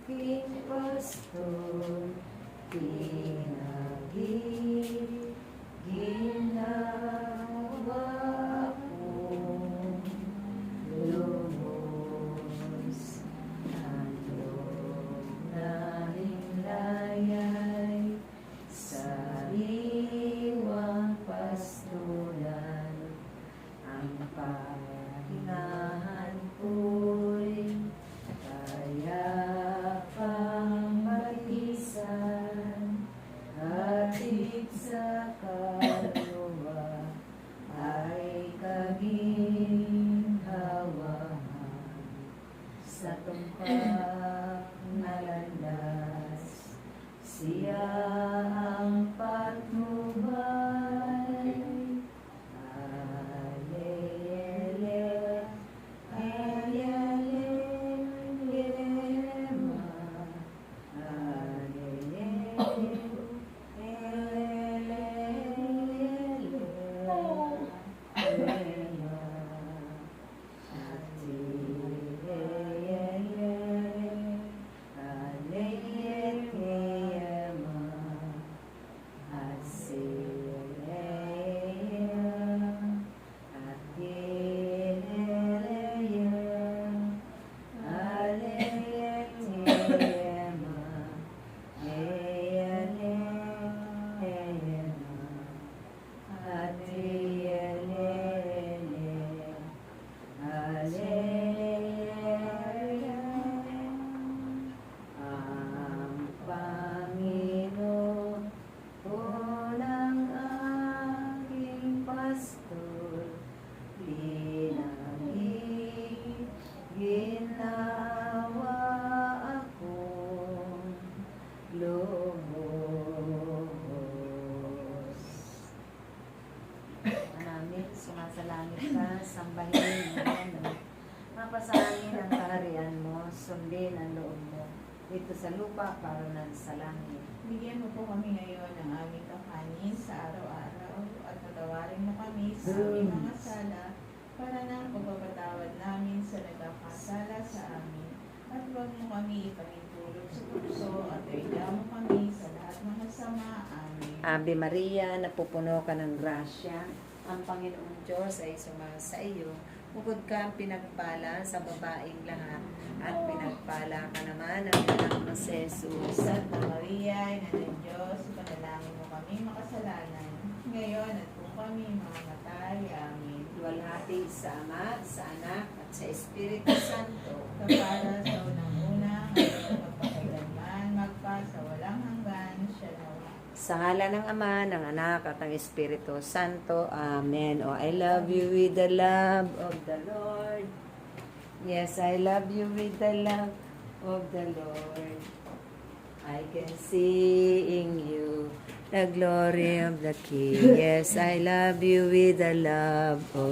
aking pastor, ginawa akong lumos, handog na hinlayay, sariwang pastoran, ang pahingahan ko'y kaya pang matisan, hatid sa kaluluwa ay kaginhawahan, sa tumpak na landas siya ang patnubay. Ginawa akong lubos. Namin, sumasalangit ka, sambahin mo, mapasahin ang kaharian mo, sundin ang loob mo, dito sa lupa para nan sa langit. Bigyan mo po kami ngayon ng aming kakanin sa araw-araw at patawarin mo kami sa aming mga sala para ng pagpapatawad namin sa nagkakasala sa amin. At huwag mo kami ipahintulot sa puso at idaw mo kami sa lahat ng masama. Amen. Ave Maria, napupuno ka ng grasya, ang Panginoong Diyos ay sumasa iyo. Bukod ka ang pinagpala sa babaeng lahat, at pinagpala ka naman ang anak mo si Jesus. Santa Maria, Ina ng Diyos, ipanalangin mo kami makasalanan, ngayon at kung kami mamamatay. Amen. Luwalhati sa Ama, sa Anak, at sa Espiritu Santo. Kapara sa unang-una, ngayon magpakailanman, magpa sa walang hanggan, siya nawa. Sa ngalan ng Ama, ng Anak, at ng Espiritu Santo. Amen. Oh, I love you with the love of the Lord. Yes, I love you with the love of the Lord. I can see in you the glory of the King. Yes, I love you with the love of